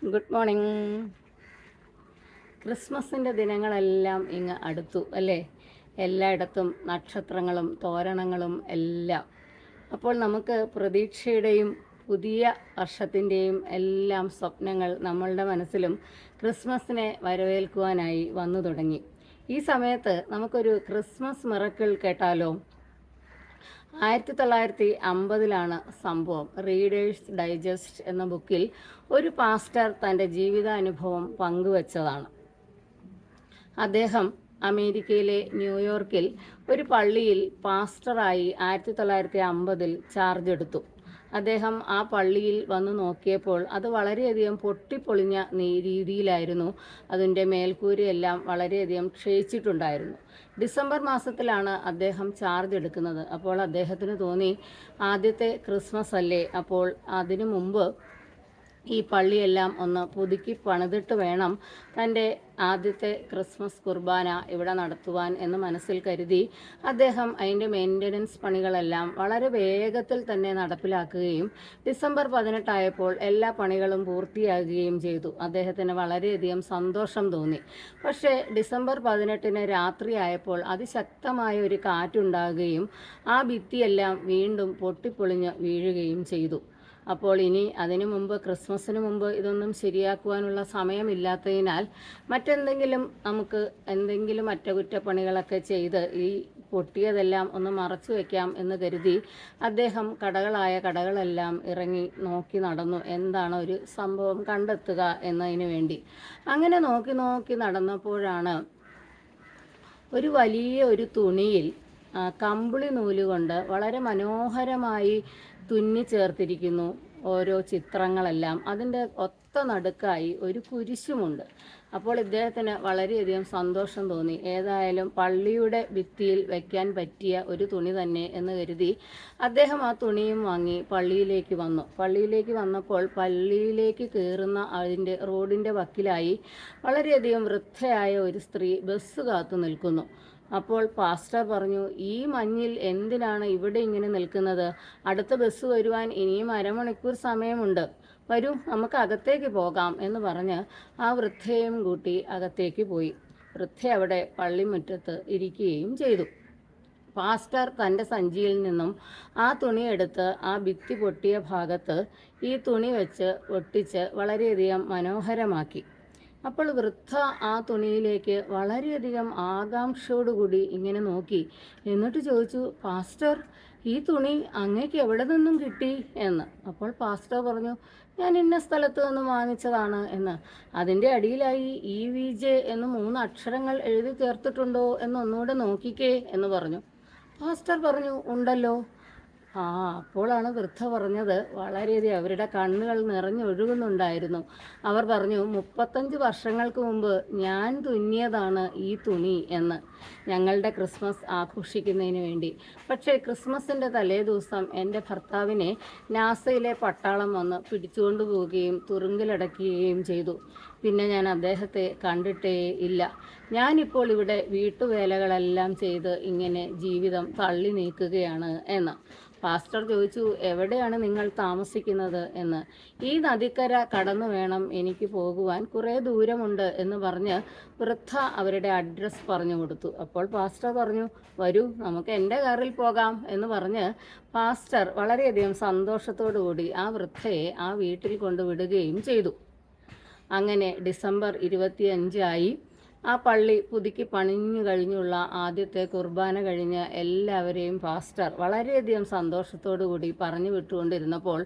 Good morning. ക്രിസ്മസിൻ്റെ ദിനങ്ങളെല്ലാം ഇങ്ങ് അടുത്തു അല്ലേ? എല്ലായിടത്തും നക്ഷത്രങ്ങളും തോരണങ്ങളും എല്ലാം. അപ്പോൾ നമുക്ക് പ്രതീക്ഷയുടെയും പുതിയ വർഷത്തിൻ്റെയും എല്ലാം സ്വപ്നങ്ങൾ നമ്മളുടെ മനസ്സിലും ക്രിസ്മസിനെ വരവേൽക്കുവാനായി വന്നു തുടങ്ങി. ഈ സമയത്ത് നമുക്കൊരു ക്രിസ്മസ് മിറക്കിൾ കേട്ടാലോ? 1950 സംഭവം. റീഡേഴ്സ് ഡൈജസ്റ്റ് എന്ന ബുക്കിൽ ഒരു പാസ്റ്റർ തൻ്റെ ജീവിതാനുഭവം പങ്കുവച്ചതാണ്. അദ്ദേഹം അമേരിക്കയിലെ ന്യൂയോർക്കിൽ ഒരു പള്ളിയിൽ പാസ്റ്ററായി 1950 ചാർജ് എടുത്തു. അദ്ദേഹം ആ പള്ളിയിൽ വന്നു നോക്കിയപ്പോൾ അത് വളരെയധികം പൊട്ടിപ്പൊളിഞ്ഞ രീതിയിലായിരുന്നു. അതിൻ്റെ മേൽക്കൂരയെല്ലാം വളരെയധികം ക്ഷയിച്ചിട്ടുണ്ടായിരുന്നു. ഡിസംബർ മാസത്തിലാണ് അദ്ദേഹം ചാർജ് എടുക്കുന്നത്. അപ്പോൾ അദ്ദേഹത്തിന് തോന്നി, ആദ്യത്തെ ക്രിസ്മസ് അല്ലേ, അപ്പോൾ അതിനു മുമ്പ് ഈ പള്ളിയെല്ലാം ഒന്ന് പുതുക്കി പണിതിട്ട് വേണം തൻ്റെ ആദ്യത്തെ ക്രിസ്മസ് കുർബാന ഇവിടെ നടത്തുവാൻ എന്ന് മനസ്സിൽ കരുതി അദ്ദേഹം അതിൻ്റെ മെയിൻ്റനൻസ് പണികളെല്ലാം വളരെ വേഗത്തിൽ തന്നെ നടപ്പിലാക്കുകയും ഡിസംബർ 18 ആയപ്പോൾ എല്ലാ പണികളും പൂർത്തിയാകുകയും ചെയ്തു. അദ്ദേഹത്തിന് വളരെയധികം സന്തോഷം തോന്നി. പക്ഷേ ഡിസംബർ 18 രാത്രിയായപ്പോൾ അതിശക്തമായ ഒരു കാറ്റുണ്ടാകുകയും ആ ഭിത്തിയെല്ലാം വീണ്ടും പൊട്ടിപ്പൊളിഞ്ഞ് വീഴുകയും ചെയ്തു. അപ്പോൾ ഇനി അതിനു മുമ്പ്, ക്രിസ്മസിന് മുമ്പ് ഇതൊന്നും ശരിയാക്കുവാനുള്ള സമയമില്ലാത്തതിനാൽ നമുക്ക് എന്തെങ്കിലും അറ്റകുറ്റപ്പണികളൊക്കെ ചെയ്ത് ഈ പൊട്ടിയതെല്ലാം ഒന്ന് മറച്ചു വയ്ക്കാം എന്ന് കരുതി അദ്ദേഹം കടകളെല്ലാം ഇറങ്ങി നോക്കി നടന്നു, എന്താണ് ഒരു സംഭവം കണ്ടെത്തുക എന്നതിന് വേണ്ടി. അങ്ങനെ നോക്കി നടന്നപ്പോഴാണ് ഒരു വലിയ തുണിയിൽ കമ്പിളി നൂലുകൊണ്ട് വളരെ മനോഹരമായി തുന്നി ചേർത്തിരിക്കുന്നു ഓരോ ചിത്രങ്ങളെല്ലാം. അതിൻ്റെ ഒത്ത നടുക്കായി ഒരു കുരിശുമുണ്ട്. അപ്പോൾ ഇദ്ദേഹത്തിന് വളരെയധികം സന്തോഷം തോന്നി. ഏതായാലും പള്ളിയുടെ ഭിത്തിയിൽ വയ്ക്കാൻ പറ്റിയ ഒരു തുണി തന്നെ എന്ന് കരുതി അദ്ദേഹം ആ തുണിയും വാങ്ങി പള്ളിയിലേക്ക് വന്നു. പള്ളിയിലേക്ക് വന്നപ്പോൾ പള്ളിയിലേക്ക് കയറുന്ന അതിൻ്റെ റോഡിൻ്റെ വക്കിലായി വളരെയധികം വൃദ്ധയായ ഒരു സ്ത്രീ ബസ് കാത്തു നിൽക്കുന്നു. അപ്പോൾ പാസ്റ്റർ പറഞ്ഞു, ഈ മഞ്ഞിൽ എന്തിനാണ് ഇവിടെ ഇങ്ങനെ നിൽക്കുന്നത്? അടുത്ത ബസ് വരുവാൻ ഇനിയും അരമണിക്കൂർ സമയമുണ്ട്. വരൂ, നമുക്ക് അകത്തേക്ക് പോകാം എന്ന് പറഞ്ഞ് ആ വൃദ്ധയും കൂട്ടി അകത്തേക്ക് പോയി. വൃദ്ധ അവിടെ പള്ളിമുറ്റത്ത് ഇരിക്കുകയും ചെയ്തു. പാസ്റ്റർ തൻ്റെ സഞ്ചിയിൽ നിന്നും ആ തുണി എടുത്ത് ആ ഭിത്തി പൊട്ടിയ ഭാഗത്ത് ഈ തുണി വെച്ച് ഒട്ടിച്ച് വളരെയധികം മനോഹരമാക്കി. അപ്പോൾ വൃദ്ധ ആ തുണിയിലേക്ക് വളരെയധികം ആകാംക്ഷയോടുകൂടി ഇങ്ങനെ നോക്കി. എന്നിട്ട് ചോദിച്ചു, പാസ്റ്റർ, ഈ തുണി അങ്ങേക്ക് എവിടെ നിന്നും കിട്ടി എന്ന്. അപ്പോൾ പാസ്റ്റർ പറഞ്ഞു, ഞാൻ ഇന്ന സ്ഥലത്ത് നിന്ന് വാങ്ങിച്ചതാണ് എന്ന്. അതിൻ്റെ അടിയിലായി EVJ എന്ന് 3 അക്ഷരങ്ങൾ എഴുതി ചേർത്തിട്ടുണ്ടോ എന്നൊന്നുകൂടെ നോക്കിക്കേ എന്ന് പറഞ്ഞു. പാസ്റ്റർ പറഞ്ഞു, ഉണ്ടല്ലോ. അപ്പോഴാണ് വൃദ്ധ പറഞ്ഞത്, വളരെയധികം അവരുടെ കണ്ണുകൾ നിറഞ്ഞൊഴുകുന്നുണ്ടായിരുന്നു. അവർ പറഞ്ഞു, 35 വർഷങ്ങൾക്ക് മുമ്പ് ഞാൻ തുന്നിയതാണ് ഈ തുണി എന്ന്, ഞങ്ങളുടെ ക്രിസ്മസ് ആഘോഷിക്കുന്നതിന് വേണ്ടി. പക്ഷേ ക്രിസ്മസിൻ്റെ തലേ ദിവസം എൻ്റെ ഭർത്താവിനെ നാസയിലെ പട്ടാളം വന്ന് പിടിച്ചുകൊണ്ടു പോവുകയും തുറുങ്കിലടയ്ക്കുകയും ചെയ്തു. പിന്നെ ഞാൻ അദ്ദേഹത്തെ കണ്ടിട്ടേ ഇല്ല. ഞാനിപ്പോൾ ഇവിടെ വീട്ടുവേലകളെല്ലാം ചെയ്ത് ഇങ്ങനെ ജീവിതം തള്ളി നീക്കുകയാണ് എന്ന്. പാസ്റ്റർ ചോദിച്ചു, എവിടെയാണ് നിങ്ങൾ താമസിക്കുന്നത് എന്ന്. ഈ നദിക്കര കടന്നു വേണം എനിക്ക് പോകുവാൻ, കുറേ ദൂരമുണ്ട് എന്ന് പറഞ്ഞ് വൃദ്ധ അവരുടെ അഡ്രസ്സ് പറഞ്ഞു കൊടുത്തു. അപ്പോൾ പാസ്റ്റർ പറഞ്ഞു, വരൂ, നമുക്ക് എൻ്റെ കാറിൽ പോകാം എന്ന് പറഞ്ഞ് പാസ്റ്റർ വളരെയധികം സന്തോഷത്തോടു കൂടി ആ വൃദ്ധയെ ആ വീട്ടിൽ കൊണ്ടുവിടുകയും ചെയ്തു. അങ്ങനെ ഡിസംബർ 25 ആ പള്ളി പുതുക്കി പണിഞ്ഞു കഴിഞ്ഞുള്ള ആദ്യത്തെ കുർബാന കഴിഞ്ഞ് എല്ലാവരെയും പാസ്റ്റർ വളരെയധികം സന്തോഷത്തോടു കൂടി പറഞ്ഞു വിട്ടുകൊണ്ടിരുന്നപ്പോൾ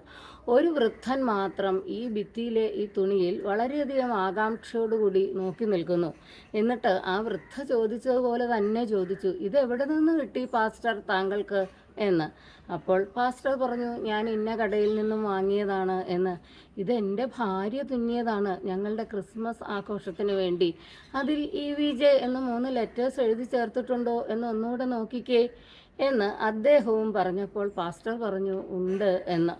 ഒരു വൃദ്ധൻ മാത്രം ഈ ഭിത്തിയിലെ ഈ തുണിയിൽ വളരെയധികം ആകാംക്ഷയോടുകൂടി നോക്കി നിൽക്കുന്നു. എന്നിട്ട് ആ വൃദ്ധ ചോദിച്ചതുപോലെ തന്നെ ചോദിച്ചു, ഇതെവിടെ നിന്ന് കിട്ടി പാസ്റ്റർ താങ്കൾക്ക് എന്ന്. അപ്പോൾ പാസ്റ്റർ പറഞ്ഞു, ഞാൻ ഇന്ന കടയിൽ നിന്നും വാങ്ങിയതാണ് എന്ന്. ഇതെൻ്റെ ഭാര്യ തുന്നിയതാണ് ഞങ്ങളുടെ ക്രിസ്മസ് ആഘോഷത്തിന് വേണ്ടി. അതിൽ EVJ എന്ന് 3 ലെറ്റേഴ്സ് എഴുതി ചേർത്തിട്ടുണ്ടോ എന്ന് ഒന്നുകൂടെ നോക്കിക്കേ എന്ന് അദ്ദേഹവും പറഞ്ഞപ്പോൾ പാസ്റ്റർ പറഞ്ഞു, ഉണ്ട് എന്ന്.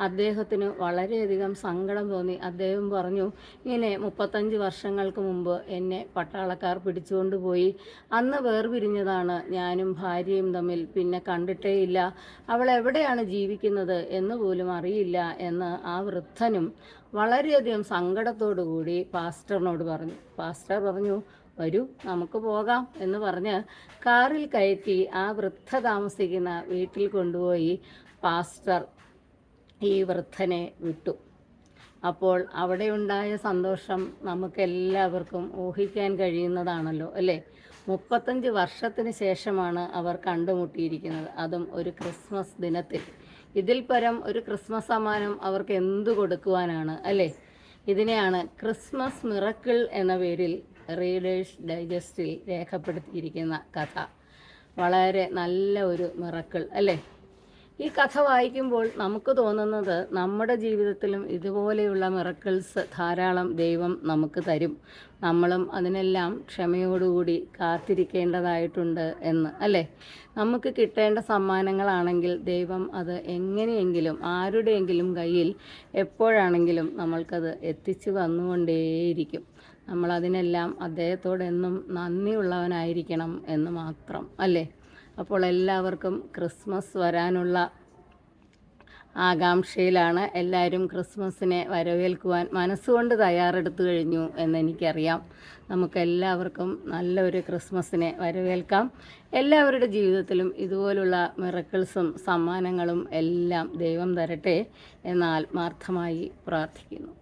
അദ്ദേഹത്തിന് വളരെയധികം സങ്കടം തോന്നി. അദ്ദേഹം പറഞ്ഞു, ഇങ്ങനെ 35 വർഷങ്ങൾക്ക് മുമ്പ് എന്നെ പട്ടാളക്കാർ പിടിച്ചുകൊണ്ടുപോയി. അന്ന് വേർപിരിഞ്ഞതാണ് ഞാനും ഭാര്യയും തമ്മിൽ. പിന്നെ കണ്ടിട്ടേയില്ല. അവൾ എവിടെയാണ് ജീവിക്കുന്നത് എന്ന് പോലും അറിയില്ല എന്ന് ആ വൃദ്ധനും വളരെയധികം സങ്കടത്തോടു കൂടി പാസ്റ്ററിനോട് പറഞ്ഞു. പാസ്റ്റർ പറഞ്ഞു, വരൂ നമുക്ക് പോകാം എന്ന് പറഞ്ഞ് കാറിൽ കയറ്റി ആ വൃദ്ധ താമസിക്കുന്ന വീട്ടിൽ കൊണ്ടുപോയി പാസ്റ്റർ ഈ വൃദ്ധനെ വിട്ടു. അപ്പോൾ അവിടെയുണ്ടായ സന്തോഷം നമുക്കെല്ലാവർക്കും ഊഹിക്കാൻ കഴിയുന്നതാണല്ലോ, അല്ലേ? 35 വർഷത്തിന് ശേഷമാണ് അവർ കണ്ടുമുട്ടിയിരിക്കുന്നത്, അതും ഒരു ക്രിസ്മസ് ദിനത്തിൽ. ഇതിൽ പരം ഒരു ക്രിസ്മസ് സമ്മാനം അവർക്ക് എന്തു കൊടുക്കുവാനാണ്, അല്ലേ? ഇതിനെയാണ് ക്രിസ്മസ് മിറക്കിൾ എന്ന പേരിൽ റീഡേഴ്സ് ഡൈജസ്റ്റിൽ രേഖപ്പെടുത്തിയിരിക്കുന്ന കഥ. വളരെ നല്ല ഒരു മിറക്കിൾ, അല്ലേ? ഈ കഥ വായിക്കുമ്പോൾ നമുക്ക് തോന്നുന്നത് നമ്മുടെ ജീവിതത്തിലും ഇതുപോലെയുള്ള മിറക്കിൾസ് ധാരാളം ദൈവം നമുക്ക് തരും. നമ്മളും അതിനെല്ലാം ക്ഷമയോടുകൂടി കാത്തിരിക്കേണ്ടതായിട്ടുണ്ട് എന്ന്, അല്ലേ? നമുക്ക് കിട്ടേണ്ട സമ്മാനങ്ങളാണെങ്കിൽ ദൈവം അത് എങ്ങനെയെങ്കിലും ആരുടെയെങ്കിലും കയ്യിൽ എപ്പോഴാണെങ്കിലും നമ്മൾക്കത് എത്തിച്ചു വന്നുകൊണ്ടേയിരിക്കും. നമ്മളതിനെല്ലാം അദ്ദേഹത്തോടെന്നും നന്ദിയുള്ളവനായിരിക്കണം എന്ന് മാത്രം, അല്ലേ? അപ്പോൾ എല്ലാവർക്കും ക്രിസ്മസ് വരാനുള്ള ആകാംക്ഷയിലാണ്. എല്ലാവരും ക്രിസ്മസിനെ വരവേൽക്കുവാൻ മനസ്സുകൊണ്ട് തയ്യാറെടുത്തു കഴിഞ്ഞു എന്നെനിക്കറിയാം. നമുക്കെല്ലാവർക്കും നല്ലൊരു ക്രിസ്മസിനെ വരവേൽക്കാം. എല്ലാവരുടെ ജീവിതത്തിലും ഇതുപോലുള്ള മിറക്കിൾസും സമ്മാനങ്ങളും എല്ലാം ദൈവം തരട്ടെ എന്ന് ആത്മാർത്ഥമായി പ്രാർത്ഥിക്കുന്നു.